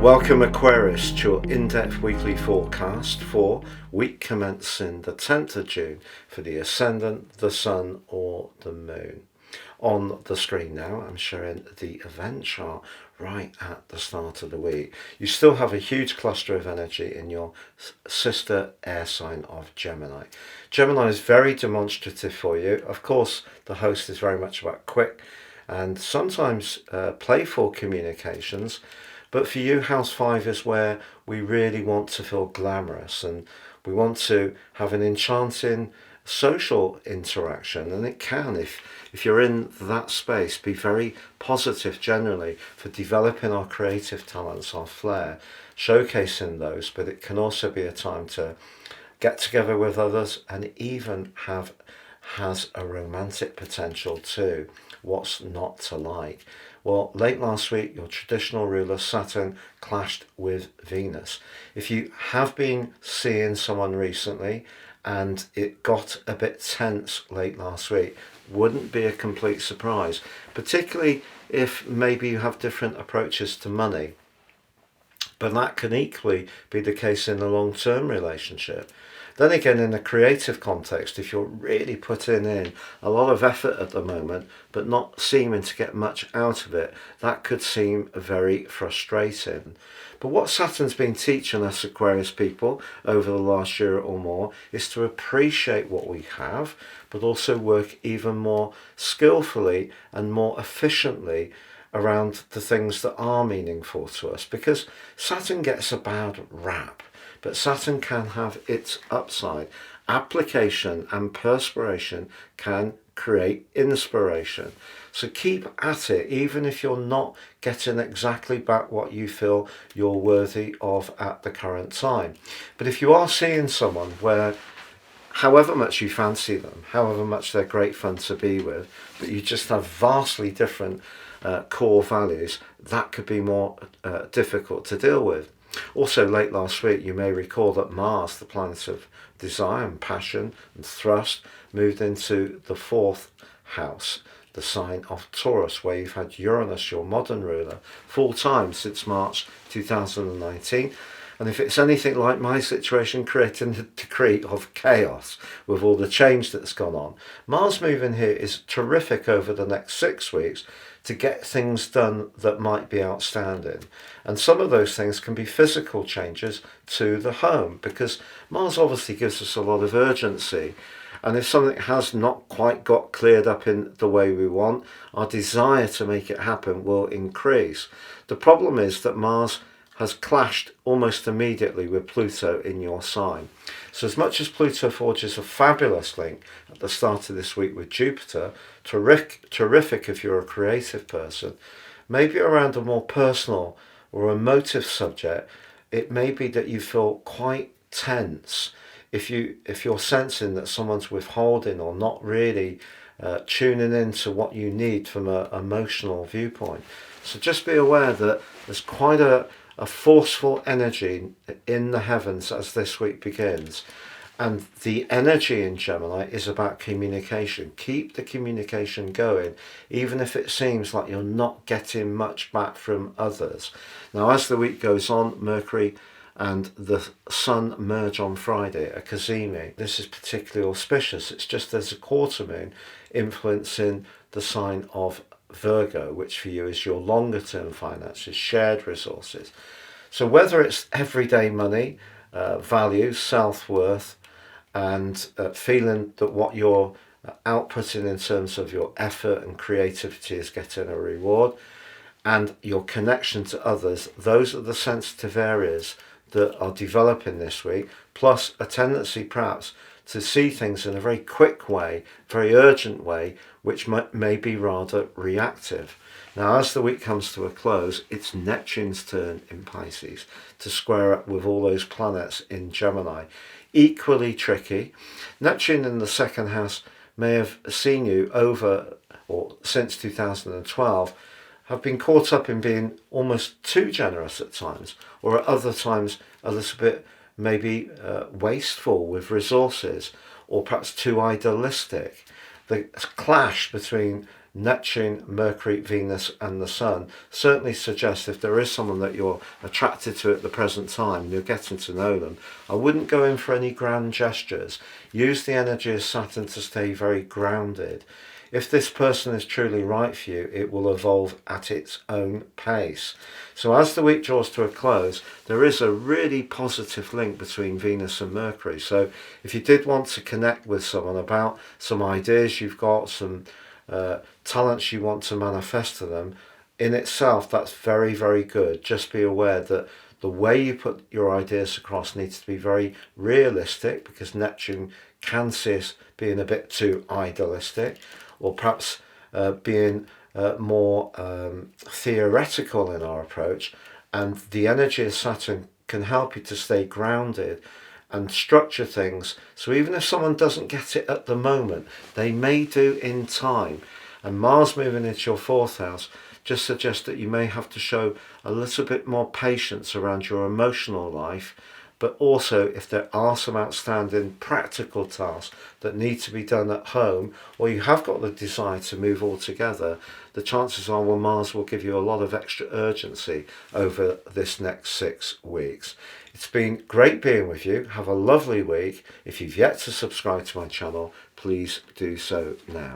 Welcome Aquarius to your in-depth weekly forecast for week commencing the 10th of June for the Ascendant, the Sun or the Moon. On the screen now I'm showing the event chart right at the start of the week. You still have a huge cluster of energy in your sister air sign of Gemini. Gemini is very demonstrative for you. Of course the host is very much about quick and sometimes playful communications. But for you, House 5 is where we really want to feel glamorous and we want to have an enchanting social interaction. And it can, if you're in that space, be very positive generally for developing our creative talents, our flair, showcasing those. But it can also be a time to get together with others and even has a romantic potential too. What's not to like? Well, late last week, your traditional ruler Saturn clashed with Venus. If you have been seeing someone recently and it got a bit tense late last week, wouldn't be a complete surprise, particularly if maybe you have different approaches to money. But that can equally be the case in a long-term relationship. Then again, in a creative context, if you're really putting in a lot of effort at the moment, but not seeming to get much out of it, that could seem very frustrating. But what Saturn's been teaching us Aquarius people over the last year or more is to appreciate what we have, but also work even more skillfully and more efficiently around the things that are meaningful to us. Because Saturn gets a bad rap. But Saturn can have its upside. Application and perspiration can create inspiration. So keep at it, even if you're not getting exactly back what you feel you're worthy of at the current time. But if you are seeing someone where, however much you fancy them, however much they're great fun to be with, but you just have vastly different core values, that could be more difficult to deal with. Also, late last week, you may recall that Mars, the planet of desire and passion and thrust, moved into the fourth house, the sign of Taurus, where you've had Uranus, your modern ruler, full time since March 2019. And if it's anything like my situation, creating a decree of chaos with all the change that's gone on, Mars moving here is terrific over the next 6 weeks to get things done that might be outstanding. And some of those things can be physical changes to the home, because Mars obviously gives us a lot of urgency. And if something has not quite got cleared up in the way we want, our desire to make it happen will increase. The problem is that Mars has clashed almost immediately with Pluto in your sign. So as much as Pluto forges a fabulous link at the start of this week with Jupiter, terrific if you're a creative person, maybe around a more personal or emotive subject, it may be that you feel quite tense. If you're sensing that someone's withholding or not really tuning into what you need from an emotional viewpoint. So just be aware that there's quite a forceful energy in the heavens as this week begins. And the energy in Gemini is about communication. Keep the communication going, even if it seems like you're not getting much back from others. Now, as the week goes on, Mercury and the Sun merge on Friday, a cazimi. This is particularly auspicious. It's just there's a quarter moon influencing the sign of Virgo, which for you is your longer term finances, shared resources. So whether it's everyday money, value, self-worth, and feeling that what you're outputting in terms of your effort and creativity is getting a reward, and your connection to others, those are the sensitive areas that are developing this week, plus a tendency perhaps to see things in a very quick way, very urgent way, which may be rather reactive. Now, as the week comes to a close, it's Neptune's turn in Pisces to square up with all those planets in Gemini. Equally tricky. Neptune in the second house may have seen you over, or since 2012, have been caught up in being almost too generous at times, or at other times a little bit maybe wasteful with resources, or perhaps too idealistic. The clash between Neptune, Mercury, Venus and the Sun certainly suggests if there is someone that you're attracted to at the present time and you're getting to know them, I wouldn't go in for any grand gestures. Use the energy of Saturn to stay very grounded. If this person is truly right for you, it will evolve at its own pace. So as the week draws to a close, there is a really positive link between Venus and Mercury. So if you did want to connect with someone about some ideas you've got, some talents you want to manifest to them, in itself that's very, very good. Just be aware that the way you put your ideas across needs to be very realistic, because Neptune can see us being a bit too idealistic, or perhaps being more theoretical in our approach. And the energy of Saturn can help you to stay grounded and structure things. So even if someone doesn't get it at the moment, they may do in time. And Mars moving into your 4th house just suggests that you may have to show a little bit more patience around your emotional life. But also, if there are some outstanding practical tasks that need to be done at home, or you have got the desire to move altogether, the chances are, well, Mars will give you a lot of extra urgency over this next 6 weeks. It's been great being with you. Have a lovely week. If you've yet to subscribe to my channel, please do so now.